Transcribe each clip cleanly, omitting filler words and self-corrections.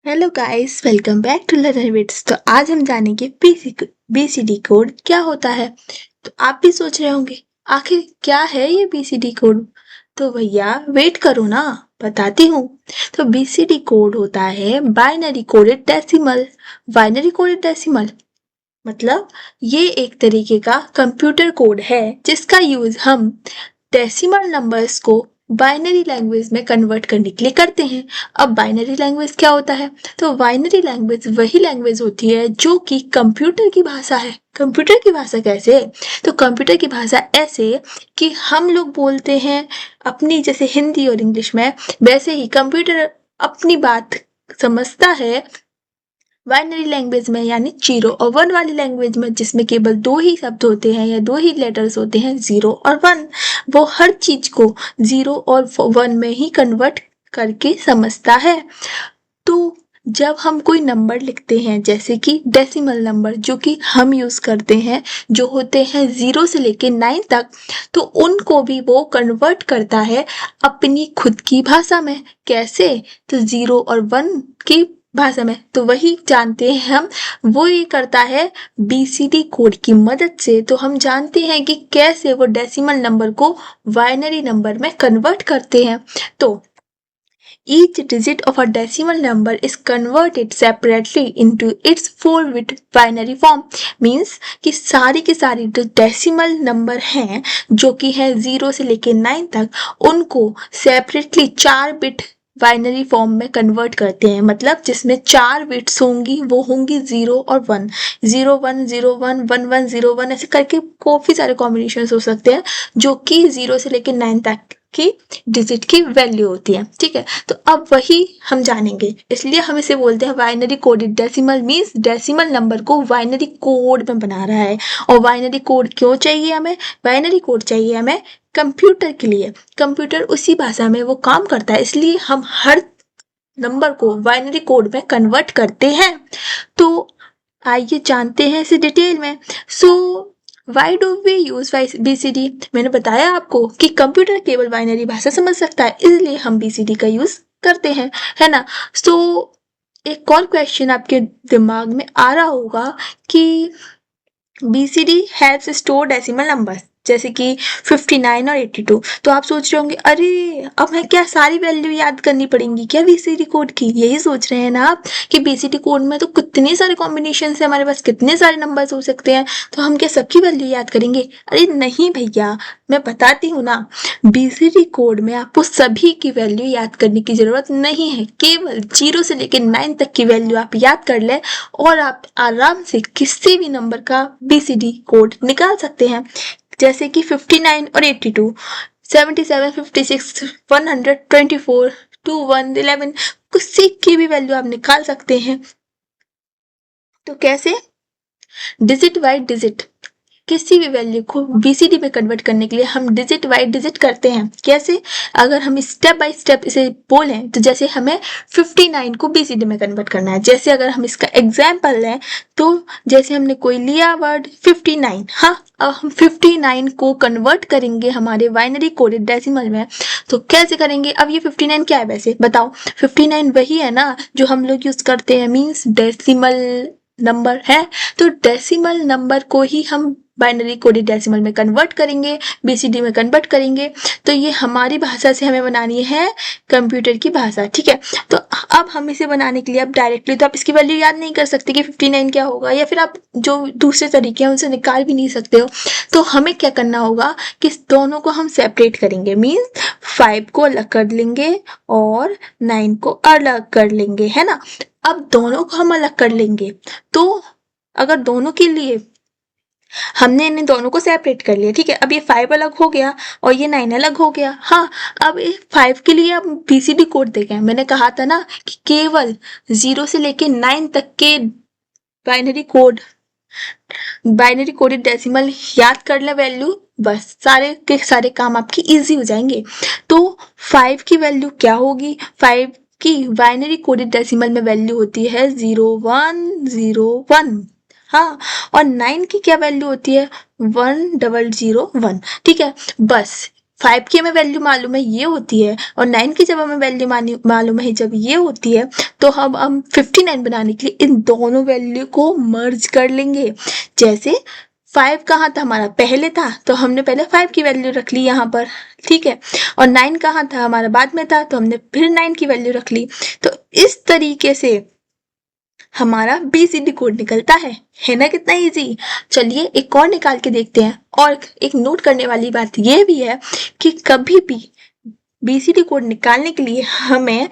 Hello guys, welcome back to learner wits. तो आज हम जानेंगे बीसीडी कोड क्या होता है। तो आप भी सोच रहे होंगे आखिर क्या है ये बीसीडी कोड। तो भैया वेट करो ना, बताती हूँ। तो बीसीडी कोड होता है binary coded decimal. Binary coded decimal मतलब ये एक तरीके का कंप्यूटर कोड है जिसका यूज हम डेसिमल नंबर्स को बाइनरी लैंग्वेज में कन्वर्ट करने के लिए करते हैं। अब बाइनरी लैंग्वेज क्या होता है? तो बाइनरी लैंग्वेज वही लैंग्वेज होती है जो कि कंप्यूटर की भाषा है। कंप्यूटर की भाषा कैसे? तो कंप्यूटर की भाषा ऐसे कि हम लोग बोलते हैं अपनी, जैसे हिंदी और इंग्लिश में, वैसे ही कंप्यूटर अपनी बात समझता है बाइनरी लैंग्वेज में, यानी 0 और 1 वाली लैंग्वेज में, जिसमें केवल 2 ही शब्द होते हैं या 2 ही लेटर्स होते हैं, 0 और 1। वो हर चीज को 0 और 1 में ही कन्वर्ट करके समझता है। तो जब हम कोई नंबर लिखते हैं, जैसे कि डेसिमल नंबर जो कि हम यूज करते हैं, जो होते हैं 0 से लेके 9 तक, तो उनको भी वो कन्वर्ट करता है अपनी खुद की भाषा में। कैसे? तो 0 और 1 की भाषा में। तो वही जानते हैं हम, वो ये करता है बीसीडी कोड की मदद से। तो हम जानते हैं कि कैसे वो डेसिमल नंबर को बाइनरी नंबर में कन्वर्ट करते हैं। तो each digit of a decimal number is converted separately into its 4-bit binary form। Means कि सारी की सारी जो डेसिमल नंबर हैं, जो कि है 0 से लेके 9 तक, उनको सेपरेटली 4 बिट बाइनरी फॉर्म में कन्वर्ट करते हैं। मतलब जिसमें 4 बिट्स होंगी, वो होंगी 0 और 1, 0 1 0 1 1 1 0 1, ऐसे करके काफी सारे कॉम्बिनेशन हो सकते हैं, जो कि 0 से लेके 9 तक की डिजिट की वैल्यू होती है। ठीक है, तो अब वही हम जानेंगे, इसलिए हम इसे बोलते हैं binary coded decimal. Means decimal number को बाइनरी कोड में बना रहा है। और बाइनरी कोड क्यों चाहिए हमें? बाइनरी कोड चाहिए हमें कंप्यूटर के लिए। कंप्यूटर उसी भाषा में वो काम करता है, इसलिए हम हर नंबर को बाइनरी कोड में कन्वर्ट करते हैं। तो आइए जानते हैं इसे डिटेल में। So why do we use BCD? मैंने बताया आपको कि कंप्यूटर केवल बाइनरी भाषा समझ सकता है, इसलिए हम बीसीडी का यूज करते हैं, है ना। सो एक और क्वेश्चन आपके दिमाग में आ रहा होगा कि BCD helps store decimal number, जैसे कि 59 और 82। तो आप सोच रहे होंगे, अरे अब हमें क्या सारी वैल्यू याद करनी पड़ेंगी क्या बीसीडी कोड की? यही सोच रहे हैं ना आप कि बीसीडी कोड में तो कितने सारे कॉम्बिनेशन है, हमारे पास कितने सारे नंबर्स हो सकते हैं, तो हम क्या सबकी वैल्यू याद करेंगे? अरे नहीं भैया, मैं बताती हूँ ना, बीसीडी कोड में आपको सभी की वैल्यू याद करने की जरूरत नहीं है। केवल 0 से लेकर 9 तक की वैल्यू आप याद कर ले और आप आराम से किसी भी नंबर का बीसीडी कोड निकाल सकते हैं। जैसे कि 59 और 82, 77, 56, 124, 21, 11, किसी की भी वैल्यू आप निकाल सकते हैं। तो कैसे? डिजिट बाय डिजिट किसी भी वैल्यू को बीसीडी में कन्वर्ट करने के लिए हम डिजिट बाय डिजिट करते हैं। कैसे? अगर हम स्टेप बाय स्टेप इसे बोलें, तो जैसे हमें 59 को बीसीडी में कन्वर्ट करना है। जैसे अगर हम इसका एग्जाम्पल लें, तो जैसे हमने कोई लिया वर्ड 59, हाँ, अब हम 59 को कन्वर्ट करेंगे हमारे बाइनरी कोडेड डेसिमल में। तो कैसे करेंगे? अब ये 59 क्या है वैसे बताओ? 59 वही है ना जो हम लोग यूज करते हैं, मीन्स डेसिमल नंबर है। तो डेसिमल नंबर को ही हम बाइनरी कोडेड डेसिमल में कन्वर्ट करेंगे, बीसीडी में कन्वर्ट करेंगे। तो ये हमारी भाषा से हमें बनानी है कंप्यूटर की भाषा। ठीक है, तो अब हम इसे बनाने के लिए, अब डायरेक्टली तो आप इसकी वैल्यू याद नहीं कर सकते कि 59 क्या होगा, या फिर आप जो दूसरे तरीके हैं उनसे निकाल भी नहीं सकते हो। तो हमें क्या करना होगा कि दोनों को हम सेपरेट करेंगे। मीन्स 5 को अलग कर लेंगे और 9 को अलग कर लेंगे, है ना। अब दोनों को हम अलग कर लेंगे, तो अगर दोनों के लिए हमने इन्हें दोनों को सेपरेट कर लिया, ठीक है, अब ये 5 अलग हो गया और ये 9 अलग हो गया। हाँ, अब 5 के लिए अब बीसीडी कोड देखें। मैंने कहा था ना कि केवल 0 से लेके 9 तक के बाइनरी कोडेड डेसिमल याद कर ले वैल्यू, बस सारे के सारे काम आपके इजी हो जाएंगे। तो 5 की वैल्यू क्या होगी? 5 की बाइनरी कोडेड डेसिमल में वैल्यू होती है 0101। हाँ, और 9 की क्या वैल्यू होती है? 1001। ठीक है, बस 5 की हमें वैल्यू मालूम है ये होती है, और 9 की जब हमें वैल्यू मालूम है जब ये होती है, तो हम 59 बनाने के लिए इन दोनों वैल्यू को मर्ज कर लेंगे। जैसे 5 कहाँ था हमारा, पहले था, तो हमने पहले 5 की वैल्यू रख ली यहाँ पर, ठीक है। और 9 कहाँ था हमारा, बाद में था, तो हमने फिर 9 की वैल्यू रख ली। तो इस तरीके से हमारा बीसीडी कोड निकलता है ना, कितना इजी। चलिए एक और निकाल के देखते हैं। और एक नोट करने वाली बात ये भी है कि कभी भी बीसीडी कोड निकालने के लिए हमें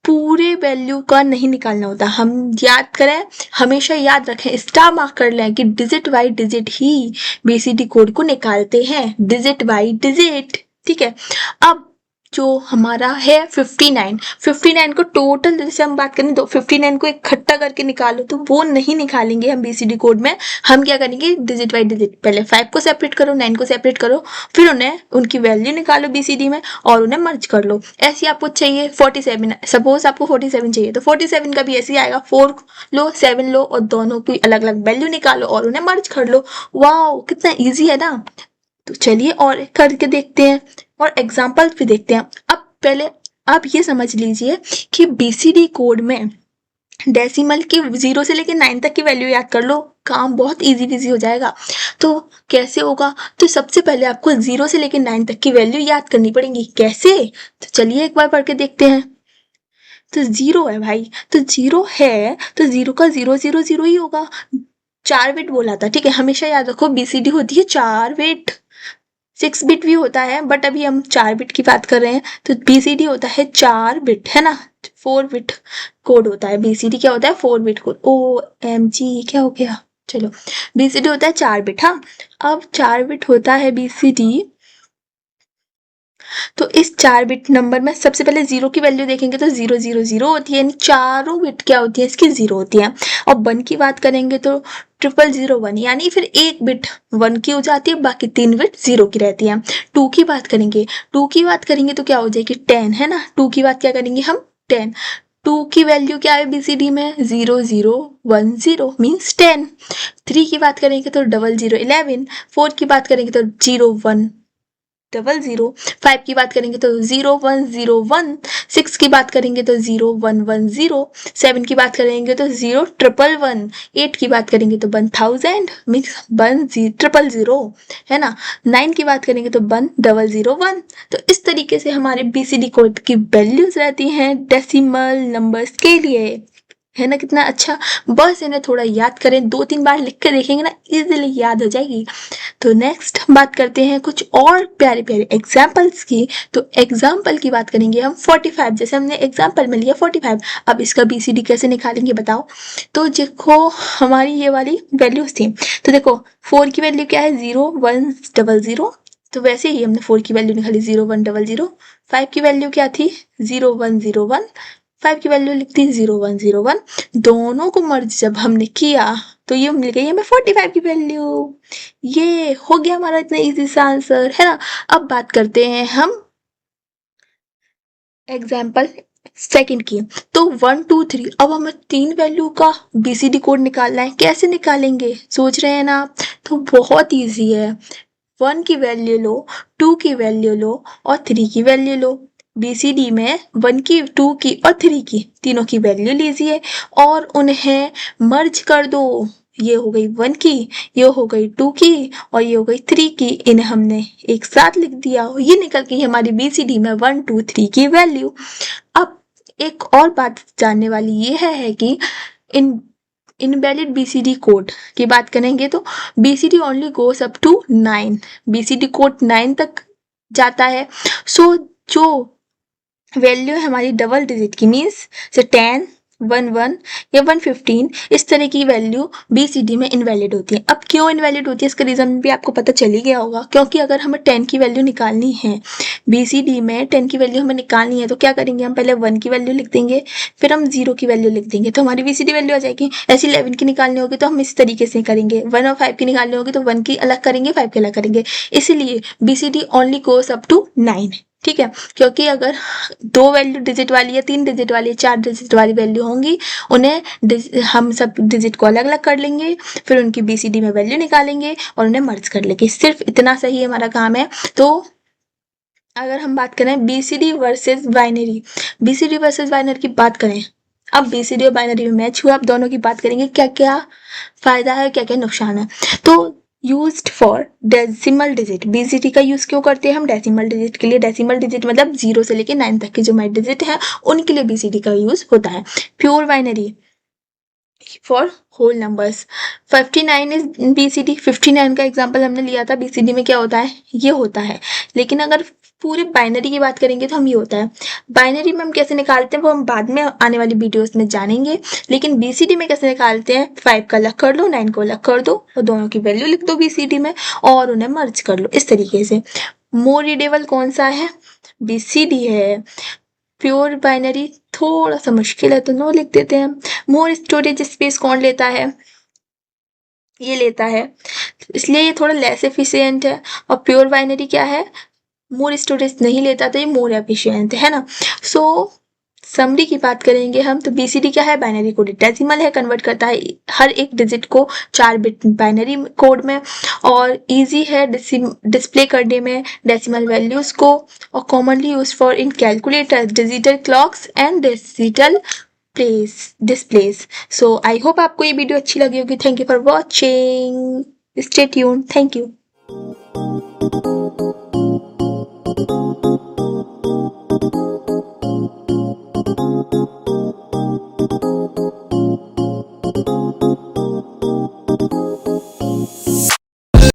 पूरे वैल्यू का नहीं निकालना होता। हम याद करें, हमेशा याद रखें, स्टार मार्क कर लें कि digit by digit he BCD code को निकालते हैं, डिजिट बाई डिजिट, ठीक है। अब जो हमारा है 59 को टोटल, जैसे हम बात करें तो 59 को इकट्ठा करके निकालो, तो वो नहीं निकालेंगे हम बीसीडी कोड में। हम क्या करेंगे, डिजिट बाई डिजिट, पहले 5 को सेपरेट करो, 9 को सेपरेट करो, फिर उन्हें उनकी वैल्यू निकालो बीसीडी में और उन्हें मर्ज कर लो। ऐसे आपको चाहिए 47, सपोज आपको 47 चाहिए, तो 47 का भी ऐसे ही आएगा, 4 लो 7 लो और दोनों की अलग अलग वैल्यू निकालो और उन्हें मर्ज कर लो। वाओ, कितना ईजी है ना। तो चलिए और करके देखते हैं और एग्जाम्पल भी देखते हैं। अब पहले आप ये समझ लीजिए कि बीसीडी कोड में डेसिमल की 0 से लेकर 9 तक की वैल्यू याद कर लो, काम बहुत इजी हो जाएगा। तो कैसे होगा, तो सबसे पहले आपको 0 से लेकर 9 तक की वैल्यू याद करनी पड़ेगी। कैसे, तो चलिए एक बार पढ़ के देखते हैं। तो 0 है भाई, तो 0 है तो 0 का 0 0 0 ही होगा। 4 बिट बोला था, ठीक है, हमेशा याद रखो बीसीडी होती है 4 बिट, 6 बिट भी होता है, बट अभी हम 4 बिट की बात कर रहे हैं। तो बीसीडी होता है 4 बिट, है ना, 4 बिट कोड होता है। बीसीडी क्या होता है, 4 bit code. O M G, क्या हो गया, चलो, बीसीडी होता है 4 बिट। हाँ, अब 4 बिट होता है बीसीडी, तो इस 4 बिट नंबर में सबसे पहले 0 की वैल्यू देखेंगे तो 0 0 0 होती है, यानी चारों बिट क्या होती है, इसकी 0 होती है। और 1 की बात करेंगे तो 0001, यानी फिर एक बिट 1 की हो जाती है, बाकी 3 बिट 0 की रहती है। 2 की बात करेंगे, 2 की बात करेंगे तो क्या हो जाएगी, 10, है ना। 2 की बात क्या करेंगे हम, 10। 2 की वैल्यू क्या है बीसीडी में, 0 0 1 0 मीन्स 10। 3 की बात करेंगे तो 0 0 11। 4 की बात करेंगे तो 0 1 0 0। 5 की बात करेंगे तो 0 1 0 1। 6 की बात करेंगे तो 0 1 1 0। 7 की बात करेंगे तो 0 1 1 1। 8 की बात करेंगे तो 1000 मीन्स 1 0 0 है ना। 9 की बात करेंगे तो 1 0 0 1। तो इस तरीके से हमारे बीसीडी कोड की वैल्यूज रहती हैं डेसिमल नंबर्स के लिए, है ना, कितना अच्छा। बस इन्हें थोड़ा याद करें, 2-3 बार लिख के देखेंगे ना, इजीली याद हो जाएगी। तो नेक्स्ट बात करते हैं कुछ और प्यारे प्यारे एग्जाम्पल्स की। तो एग्जाम्पल की बात करेंगे हम 45, जैसे हमने एग्जाम्पल में लिया 45। अब इसका बीसीडी कैसे निकालेंगे बताओ। तो देखो हमारी ये वाली वैल्यूज थी, तो देखो 4 की वैल्यू क्या है, 0 1 0 0, तो वैसे ही हमने 4 की वैल्यू निकाली 0 1 0 0। 5 की वैल्यू क्या थी, 0 1 0 1। 5 की वैल्यू लिखती 0 1 0 1। दोनों को मर्ज जब हमने किया तो ये मिल गई हमें 45 की वैल्यू। ये हो गया हमारा इतना इजी सा आंसर, है ना। अब बात करते हैं हम एग्जाम्पल सेकंड की। तो 1 2 3, अब हमें 3 वैल्यू का बीसीडी कोड निकालना है। कैसे निकालेंगे सोच रहे हैं ना आप, तो बहुत इजी है। 1 की वैल्यू लो, 2 की वैल्यू लो और 3 की वैल्यू लो। बीसीडी में 1 की, 2 की और 3 की तीनों की वैल्यू लीजिए और उन्हें मर्ज कर दो। ये हो गई 1 की, ये हो गई 2 की और ये हो गई 3 की। इन्हें हमने एक साथ लिख दिया, ये निकल गई हमारी बीसीडी में 1 2 3 की वैल्यू। अब एक और बात जानने वाली ये है कि इन इनवैलिड बीसीडी कोड की बात करेंगे तो BCD only goes up to 9, BCD code 9 तक जाता है। सो जो वैल्यू है हमारी डबल डिजिट की, मीन्स से 10 1 1 या 115, इस तरह की वैल्यू बीसीडी में इनवैलिड होती है। अब क्यों इनवैलिड होती है इसका रीज़न भी आपको पता चल ही गया होगा, क्योंकि अगर हमें 10 की वैल्यू निकालनी है, बीसीडी में 10 की वैल्यू हमें निकालनी है, तो क्या करेंगे, हम पहले 1 की वैल्यू लिख देंगे, फिर हम 0 की वैल्यू लिख देंगे, तो हमारी बीसीडी वैल्यू आ जाएगी। ऐसे 11 की निकालनी होगी तो हम इस तरीके से करेंगे, 1 और 5 की निकालनी होगी तो 1 की अलग करेंगे, 5 की अलग करेंगे। इसीलिए BCD only goes up to 9, ठीक है। क्योंकि अगर 2 वैल्यू डिजिट वाली या 3 डिजिट वाली या 4 डिजिट वाली वैल्यू होंगी, उन्हें हम सब डिजिट को अलग अलग कर लेंगे, फिर उनकी बीसीडी में वैल्यू निकालेंगे और उन्हें मर्ज कर लेंगे। सिर्फ इतना सही हमारा काम है। तो अगर हम बात करें BCD versus binary, BCD versus binary की बात करें, अब बीसीडी और बाइनरी में मैच हुआ, अब दोनों की बात करेंगे क्या क्या फायदा है, क्या क्या नुकसान है। तो used for decimal digit, BCD का यूज क्यों करते हैं हम, डेसिमल डिजिट के लिए। डेसिमल डिजिट मतलब 0 से लेकर 9 तक के जो माइट डिजिट है उनके लिए बीसीडी का यूज होता है। Pure binary for whole numbers. 59 is BCD, 59 का एग्जांपल हमने लिया था। बीसीडी में क्या होता है, ये होता है। लेकिन अगर पूरे बाइनरी की बात करेंगे तो हम ये होता है। बाइनरी में हम कैसे निकालते हैं वो हम बाद में आने वाली वीडियोस में जानेंगे, लेकिन बीसीडी में कैसे निकालते हैं, 5 का अलग कर लो, 9 को अलग कर दो और दोनों की वैल्यू लिख दो बीसीडी में और उन्हें मर्ज कर लो, इस तरीके से। मोर रीडेबल कौन सा है, बीसीडी है। प्योर बाइनरी थोड़ा सा मुश्किल है तो नो लिख देते हैं। मोर स्टोरेज स्पेस कौन लेता है, ये लेता है, इसलिए ये थोड़ा लेस एफिशिएंट है। और प्योर बाइनरी क्या है, मोर स्टोरेज नहीं लेता तो ये मोर एफिशिएंट है ना। सो समरी की बात करेंगे हम तो बीसीडी क्या है, बाइनरी कोड डेसिमल है, कन्वर्ट करता है हर एक डिजिट को 4 बिट बाइनरी कोड में, और इजी है डिस्प्ले करने में डेसिमल वैल्यूज को, और commonly use for in calculator, digital clocks and digital place displace. So I hope आपको ये वीडियो अच्छी लगी होगी। Thank you for watching, stay tuned, thank you.